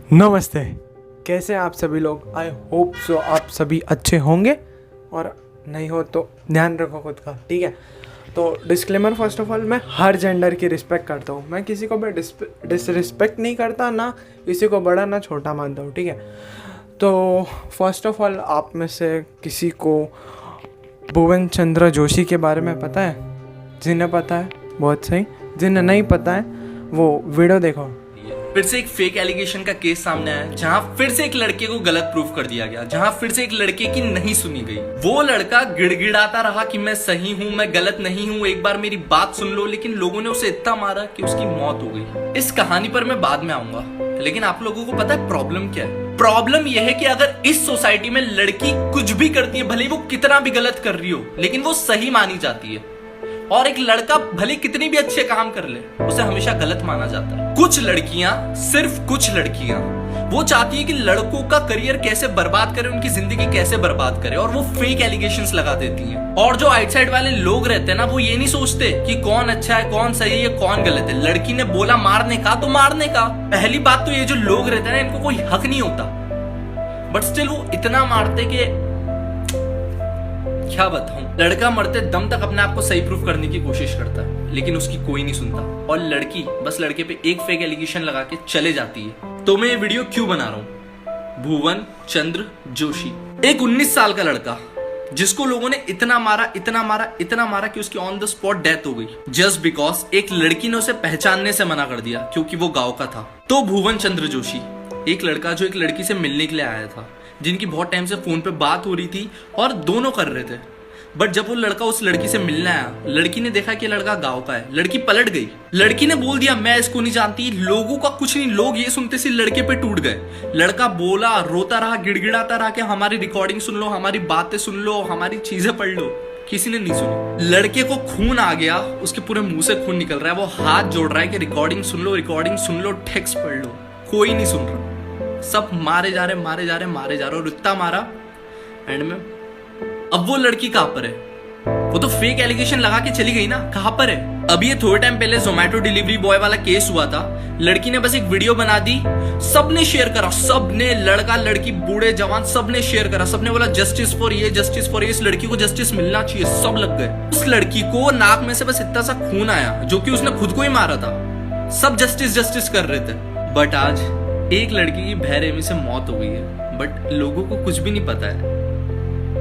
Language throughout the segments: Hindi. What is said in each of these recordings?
नमस्ते। कैसे हैं आप सभी लोग? आई होप सो आप सभी अच्छे होंगे, और नहीं हो तो ध्यान रखो खुद का, ठीक है। तो डिस्क्लेमर, फर्स्ट ऑफ ऑल, मैं हर जेंडर की रिस्पेक्ट करता हूँ। मैं किसी को भी डिसरिस्पेक्ट नहीं करता, ना किसी को बड़ा ना छोटा मानता हूँ, ठीक है। तो फर्स्ट ऑफ ऑल, आप में से किसी को भुवन चंद्र जोशी के बारे में पता है? जिन्हें पता है बहुत सही, जिन्हें नहीं पता है वो वीडियो देखो। फिर से एक फेक एलिगेशन का केस सामने आया, जहां फिर से एक लड़के को गलत प्रूफ कर दिया गया, जहां फिर से एक लड़के की नहीं सुनी गई। वो लड़का गिड़गिड़ाता रहा कि मैं सही हूं, मैं गलत नहीं हूं, एक बार मेरी बात सुन लो, लेकिन लोगों ने उसे इतना मारा कि उसकी मौत हो गई। इस कहानी पर मैं बाद में आऊंगा, लेकिन आप लोगों को पता है प्रॉब्लम क्या है? प्रॉब्लम यह है कि अगर इस सोसाइटी में लड़की कुछ भी करती है, भले वो कितना भी गलत कर रही हो, लेकिन वो सही मानी जाती है। और एक लड़का भले कितनी भी अच्छे काम कर ले, उसे हमेशा गलत माना जाता है। कुछ लड़कियां, सिर्फ कुछ लड़कियां, वो चाहती है कि लड़कों का करियर कैसे बर्बाद करे, उनकी जिंदगी कैसे बर्बाद करे, और वो फेक एलिगेशंस लगा देती हैं। और जो आउटसाइड वाले लोग रहते हैं ना, वो ये नहीं सोचते कि कौन अच्छा है, कौन सही है, कौन गलत है। लड़की ने बोला मारने का तो मारने का। पहली बात तो ये जो लोग रहते हैं ना, इनको कोई हक नहीं होता, बट स्टिल वो इतना मारते कि क्या बताऊं। लड़का मरते दम तक अपने आप को सही प्रूफ करने की कोशिश करता है, लेकिन उसकी कोई नहीं सुनता, और लड़की बस लड़के पे एक फेक एलिगेशन लगा के चले जाती है। तो मैं ये वीडियो क्यों बना रहा हूं? भुवन चंद्र जोशी, एक 19 साल का लड़का, जिसको लोगों ने इतना मारा, इतना मारा, इतना मारा कि उसकी ऑन द स्पॉट डेथ हो गई, जस्ट बिकॉज एक लड़की ने उसे पहचानने से मना कर दिया क्योंकि वो गांव का था। तो भुवन चंद्र जोशी, एक लड़का जो एक लड़की से मिलने के लिए आया था, जिनकी बहुत टाइम से फोन पे बात हो रही थी और दोनों कर रहे थे, बट जब वो लड़का उस लड़की से मिलने आया, लड़की ने देखा कि लड़का गांव का है। लड़की पलट गई। लड़की ने बोल दिया मैं इसको नहीं जानती। लोगों का कुछ नहीं, लोग ये सुनते सी लड़के पे टूट गए। लड़का बोला, रोता रहा, गिड़गिड़ाता रहा कि हमारी रिकॉर्डिंग सुन लो, हमारी बातें सुन लो, हमारी चीजें पढ़ लो। किसी ने नहीं सुनी। लड़के को खून आ गया, उसके पूरे मुंह से खून निकल रहा है, वो हाथ जोड़ रहा है कि रिकॉर्डिंग सुन लो, रिकॉर्डिंग सुन लो, टेक्स्ट पढ़ लो। कोई नहीं सुन रहा, सब मारे जा रहे, मारे जा रहे, मारे जा रहे, और इतना मारा एंड में। अब वो लड़की कहां पर है? वो तो फेक एलिगेशन लगा के चली गई ना, कहां पर है? अभी ये थोड़े टाइम पहले जोमेटो डिलीवरी बॉय वाला केस हुआ था। लड़की ने बस एक वीडियो बना दी, सबने शेयर करा, सबने, लड़का लड़की बूढ़े जवान सबने शेयर करा, सबने बोला जस्टिस फॉर ये, जस्टिस फॉर ये, इस लड़की को जस्टिस मिलना चाहिए। सब लग गए। उस लड़की को नाक में से बस इतना सा खून आया, जो कि उसने खुद को ही मारा था। सब जस्टिस जस्टिस कर रहे थे, बट आज एक लड़की की बहरहमी से मौत हो गई है, बट लोगों को कुछ भी नहीं पता है।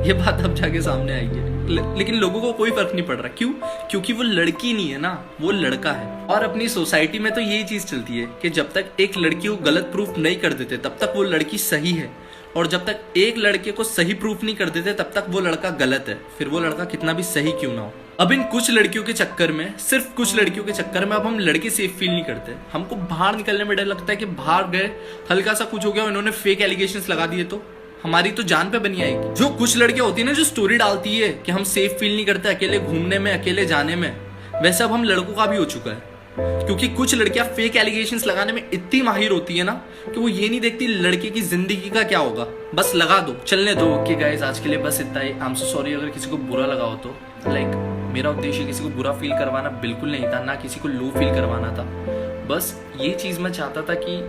ये बात अब जाके सामने आई है, लेकिन लोगों को कोई फर्क नहीं पड़ रहा। क्यों? क्योंकि वो लड़की नहीं है ना, वो लड़का है। और अपनी सोसाइटी में तो यही चीज चलती है कि जब तक एक लड़की को गलत प्रूफ नहीं कर देते, तब तक वो लड़की सही है, और जब तक एक लड़के को सही प्रूफ नहीं कर देते, तब तक वो लड़का गलत है, फिर वो लड़का कितना भी सही क्यों ना हो। अब इन कुछ लड़कियों के चक्कर में, सिर्फ कुछ लड़कियों के चक्कर में, अब हम लड़के सेफ फील नहीं करते। हमको बाहर निकलने में डर लगता है कि बाहर गए, हल्का सा कुछ हो गया, इन्होंने फेक एलिगेशंस लगा दिए तो हमारी तो जान पे बनी आएगी। जो कुछ लड़कियां होती है ना, जो स्टोरी डालती है कि हम सेफ फील नहीं करते अकेले घूमने में, अकेले जाने में, वैसे अब हम लड़कों का भी हो चुका है। क्योंकि कुछ लड़कियां फेक एलिगेशंस लगाने में इतनी माहिर होती है ना, कि वो ये नहीं देखती लड़के की जिंदगी का क्या होगा, बस लगा दो, चलने दो। ओके गाइस, आज के लिए बस इतना ही। आई एम सो सॉरी अगर किसी को बुरा लगा हो तो। मेरा उद्देश्य किसी को बुरा फील करवाना बिल्कुल नहीं था, ना किसी को लो फील करवाना था। बस ये चीज मैं चाहता था कि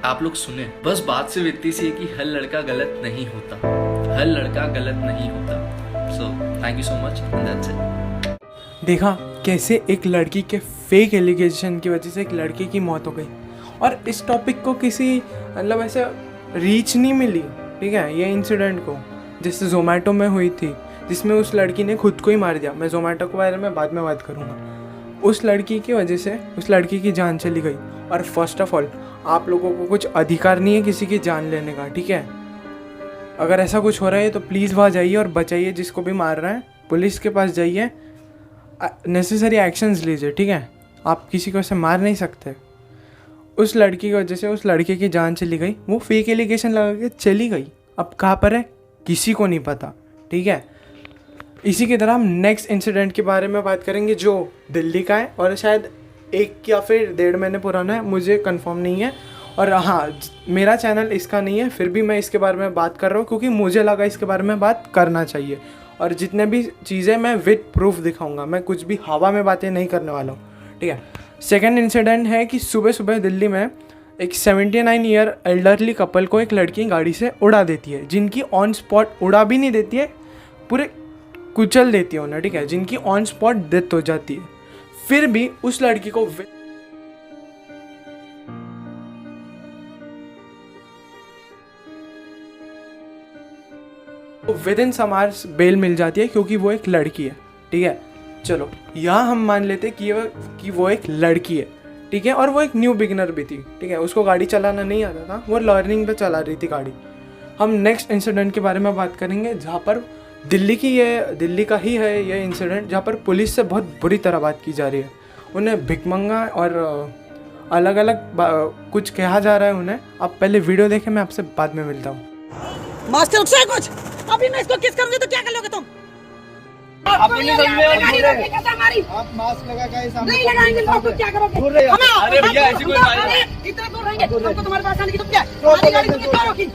आप लोग सुने। बस बात सिर्फ इतनी सी है कि हर लड़का गलत नहीं होता, हर लड़का गलत नहीं होता। So thank you so much and that's it. देखा कैसे एक लड़की के फेक एलिगेशन की वजह से एक लड़के की मौत हो गई, और इस टॉपिक को किसी मतलब ऐसे रीच नहीं मिली, ठीक है। ये इंसिडेंट को जैसे जोमेटो में हुई थी, जिसमें उस लड़की ने खुद को ही मार दिया। मैं जोमेटो के बारे में बाद में बात करूँगा। उस लड़की की वजह से उस लड़की की जान चली गई। और फर्स्ट ऑफ ऑल, आप लोगों को कुछ अधिकार नहीं है किसी की जान लेने का, ठीक है। अगर ऐसा कुछ हो रहा है तो प्लीज़ वहाँ जाइए और बचाइए जिसको भी मार रहा है। पुलिस के पास जाइए, नेसेसरी एक्शंस लीजिए, ठीक है। आप किसी को ऐसे मार नहीं सकते। उस लड़की की वजह से उस लड़के की जान चली गई, वो फेक एलिगेशन लगा के चली गई। अब कहाँ पर है किसी को नहीं पता, ठीक है। इसी की तरह हम नेक्स्ट इंसिडेंट के बारे में बात करेंगे, जो दिल्ली का है और शायद 1 या फिर 1.5 महीने पुराना है, मुझे कंफर्म नहीं है। और हाँ, मेरा चैनल इसका नहीं है, फिर भी मैं इसके बारे में बात कर रहा हूँ क्योंकि मुझे लगा इसके बारे में बात करना चाहिए। और जितने भी चीज़ें मैं विद प्रूफ दिखाऊंगा, मैं कुछ भी हवा में बातें नहीं करने वाला हूँ, ठीक है। सेकेंड इंसिडेंट है कि सुबह सुबह दिल्ली में एक 79 ईयर एल्डरली कपल को एक लड़की गाड़ी से उड़ा देती है, जिनकी ऑन स्पॉट उड़ा भी नहीं देती है, पूरे कुचल देती है उन्हें, ठीक है, जिनकी ऑन स्पॉट डेथ हो जाती है। फिर भी उस लड़की को within some hours bail मिल जाती है, क्योंकि वो एक लड़की है, ठीक है। चलो यहाँ हम मान लेते हैं कि वो एक लड़की है, ठीक है, और वो एक न्यू बिगिनर भी थी, ठीक है, उसको गाड़ी चलाना नहीं आता था, वो लर्निंग पे चला रही थी गाड़ी। हम नेक्स्ट इंसिडेंट के बारे में बात करेंगे, जहाँ पर दिल्ली का ही है ये इंसिडेंट, जहाँ पर पुलिस से बहुत बुरी तरह बात की जा रही है। उन्हें भिकमंगा और अलग अलग कुछ कहा जा रहा है उन्हें। आप पहले वीडियो देखें, मैं आपसे बाद में मिलता हूँ। मास्टर उठा है कुछ? अभी मैं इसको किस करूंगी तो क्या कर लोगे तुम? आप नहीं समझ में गाड़ी रोके कैसे हमारी? आप मास्क लगा के सामने नहीं लगाएंगे लोग तो क्या करोगे? अरे भैया ऐसी कोई बात नहीं। इतना दूर रहेंगे हमको तुम्हारे पास आने की तो क्या? हमारी गाड़ी तुमने क्यों रोकी?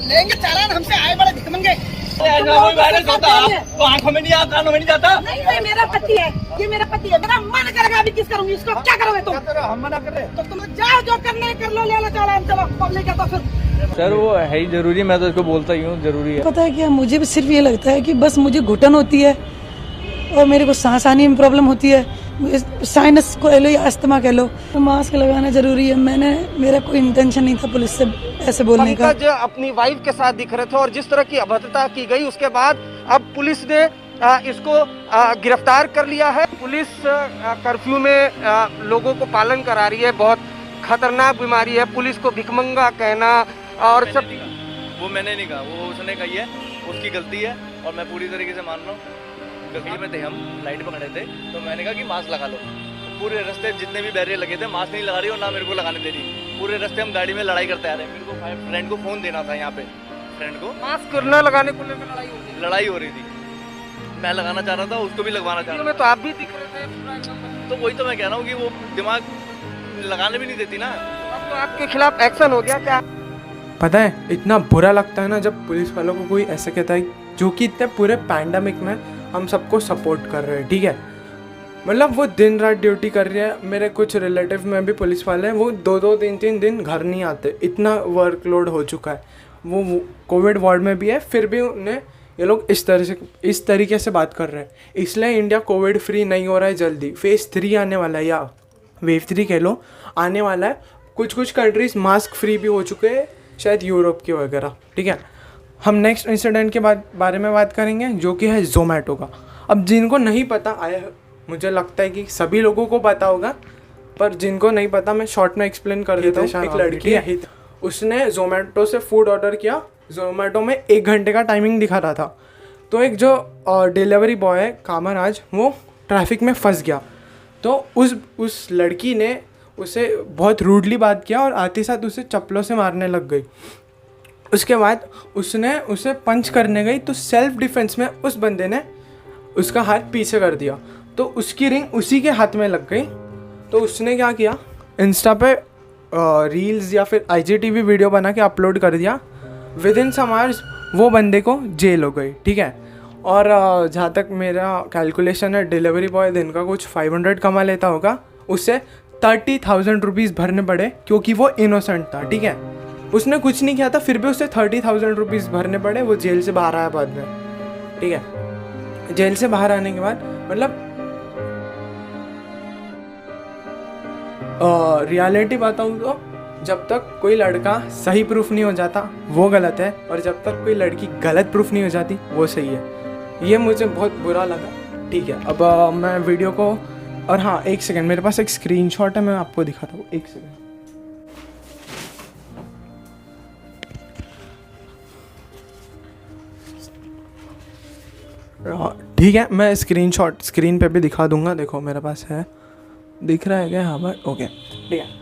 लेंगे चालान, हमसे आए बड़े भिखमंगे। ऐसा कोई वायरस होता तो आंखों में नहीं आता, कानों में नहीं जाता। नहीं नहीं, मेरा पति है, ये मेरा पति है, मेरा मन करेगा अभी किस करूंगी, इसको क्या करोगे तुम? हम मना कर रहे हैं। तो तुम जाओ, जो करने कर लो, ले लो चालान, चलो पब्लिक है तो फिर। सर वो है ही जरूरी, मैं तो इसको बोलता ही हूँ, जरूरी है। पता है क्या, मुझे भी सिर्फ ये लगता है कि बस मुझे घुटन होती है और मेरे को सांस आने में प्रॉब्लम होती है, साइनस को कह लो या अस्थमा कह लो, तो मास्क लगाना जरूरी है। मेरा कोई इंटेंशन नहीं था पुलिस से ऐसे बोलने का। पंकज अपनी वाइफ के साथ दिख रहे थे और जिस तरह की अभद्रता की गई उसके बाद अब पुलिस ने इसको गिरफ्तार कर लिया है। पुलिस कर्फ्यू में लोगों को पालन करा रही है। बहुत खतरनाक बीमारी है, पुलिस को भिखमंगा कहना और सब। वो मैंने नहीं कहा, वो उसने कही है, उसकी गलती है और मैं पूरी तरीके से मान रहा हूँ। गली में थे हम, लाइट पकड़े थे, तो मैंने कहा कि मास्क लगा लो। पूरे रास्ते जितने भी बैरियर लगे थे, मास्क नहीं लगा रही और ना मेरे को लगाने दे रही। पूरे रास्ते हम गाड़ी में लड़ाई करते आ रहे हैं। मेरे को फ्रेंड को फोन देना था, यहाँ पे फ्रेंड को मास्क न लगाने को लेकर लड़ाई हो रही थी। मैं लगाना चाह रहा था, उसको भी लगवाना चाह रहा था। तो आप भी दिख रहे थे। तो वही तो मैं कह रहा हूँ कि वो दिमाग लगाने भी नहीं देती ना। अब तो आपके खिलाफ एक्शन हो गया क्या? पता है इतना बुरा लगता है ना जब पुलिस वालों को कोई ऐसे कहता है, जो कि इतने पूरे पैंडमिक में हम सबको सपोर्ट कर रहे हैं, ठीक है, मतलब वो दिन रात ड्यूटी कर रही है। मेरे कुछ रिलेटिव में भी पुलिस वाले हैं, वो 2-2 3-3 दिन घर नहीं आते, इतना वर्कलोड हो चुका है। वो कोविड वार्ड में भी है, फिर भी उन्हें ये लोग इस तरीके से बात कर रहे हैं। इसलिए इंडिया कोविड फ्री नहीं हो रहा है जल्दी। फेज़ 3 आने वाला है, या वेव 3 कह लो, आने वाला है। कुछ कंट्रीज मास्क फ्री भी हो चुके हैं, शायद यूरोप की वगैरह, ठीक है। हम नेक्स्ट इंसिडेंट के बारे में बात करेंगे, जो कि है जोमेटो का। अब जिनको नहीं पता, मुझे लगता है कि सभी लोगों को पता होगा, पर जिनको नहीं पता मैं शॉर्ट में एक्सप्लेन कर देता हूँ। एक लड़की है, उसने जोमेटो से फूड ऑर्डर किया। जोमेटो में 1 घंटे का टाइमिंग दिखा रहा था, तो एक जो डिलीवरी बॉय है कामराज, वो ट्रैफिक में फंस गया। तो उस लड़की ने उसे बहुत रूडली बात किया और आते साथ उसे चप्पलों से मारने लग गई। उसके बाद उसने उसे पंच करने गई, तो सेल्फ डिफेंस में उस बंदे ने उसका हाथ पीछे कर दिया, तो उसकी रिंग उसी के हाथ में लग गई। तो उसने क्या किया, इंस्टा पे रील्स या फिर IGTV वीडियो बना के अपलोड कर दिया। विद इन सम आवर्स वो बंदे को जेल हो गई, ठीक है। और जहाँ तक मेरा कैलकुलेशन है, डिलीवरी बॉय दिन का कुछ 500 कमा लेता होगा, उसे 30,000 रुपीज़ भरने पड़े, क्योंकि वो इनोसेंट था, ठीक है। उसने कुछ नहीं किया था, फिर भी उसे 30,000 रुपीज़ भरने पड़े। वो जेल से बाहर आया बाद में, ठीक है। जेल से बाहर आने के बाद मतलब रियलिटी बताऊँ तो जब तक कोई लड़का सही प्रूफ नहीं हो जाता वो गलत है, और जब तक कोई लड़की गलत प्रूफ नहीं हो जाती वो सही है। ये मुझे बहुत बुरा लगा, ठीक है। अब मैं वीडियो को, और हाँ 1 सेकंड, मेरे पास एक स्क्रीनशॉट है, मैं आपको दिखाता हूँ, 1 सेकंड। ठीक है, मैं स्क्रीनशॉट स्क्रीन पे भी दिखा दूंगा, देखो मेरे पास है, दिख रहा है क्या? हाँ भाई, ओके, ठीक है।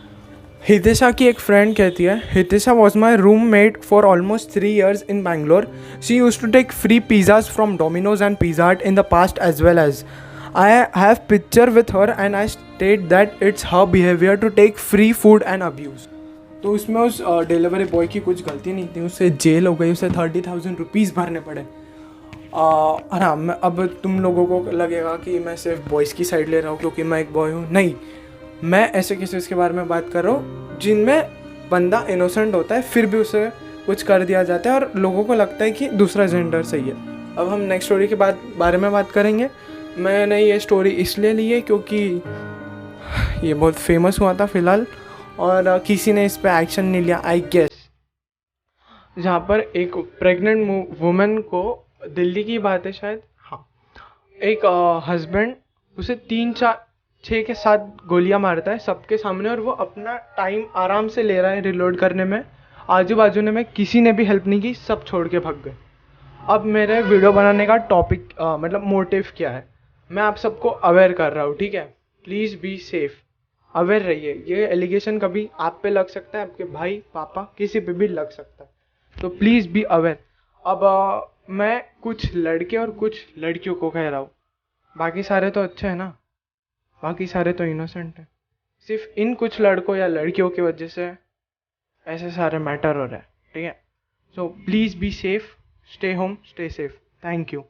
हितेशा की एक फ्रेंड कहती है, Hitesha was my roommate for almost 3 years in Bangalore. She used to take free pizzas from Domino's and Pizza Hut in the past as well as. I have picture with her and I state that it's her behavior to take free food and abuse. तो उसमें उस डिलीवरी बॉय की कुछ गलती नहीं थी, उसे जेल हो गई, उसे 30,000 रुपीज़ भरने पड़े। हाँ, अब तुम लोगों को लगेगा कि मैं सिर्फ बॉयज़ की साइड ले रहा हूँ क्योंकि मैं एक बॉय हूँ। नहीं, मैं ऐसे केसेस के बारे में बात कर रहा हूँ जिनमें बंदा इनोसेंट होता है फिर भी उसे कुछ कर दिया जाता है और लोगों को लगता है कि दूसरा जेंडर सही है। अब हम नेक्स्ट स्टोरी के बारे में बात करेंगे। मैंने ये स्टोरी इसलिए ली है क्योंकि ये बहुत फेमस हुआ था फ़िलहाल और किसी ने इस पर एक्शन नहीं लिया आई गेस। जहाँ पर एक प्रेग्नेंट वुमेन को, दिल्ली की बात है शायद, हाँ, एक हस्बैंड उसे 3-4-6 के 7 गोलियां मारता है सबके सामने और वो अपना टाइम आराम से ले रहा है रिलोड करने में। आजू बाजू में किसी ने भी हेल्प नहीं की, सब छोड़ के भाग गए। अब मेरे वीडियो बनाने का टॉपिक मतलब मोटिव क्या है, मैं आप सबको अवेयर कर रहा हूँ, ठीक है। प्लीज़ बी सेफ, अवेयर रहिए। ये एलिगेशन कभी आप पे लग सकता है, आपके भाई पापा किसी पे भी लग सकता है, तो प्लीज़ बी अवेयर। अब मैं कुछ लड़के और कुछ लड़कियों को कह रहा हूँ, बाकी सारे तो अच्छे हैं ना, बाकी सारे तो इनोसेंट हैं। सिर्फ इन कुछ लड़कों या लड़कियों की वजह से ऐसे सारे मैटर हो रहे हैं, ठीक है। So please be safe, stay home, stay safe. Thank you.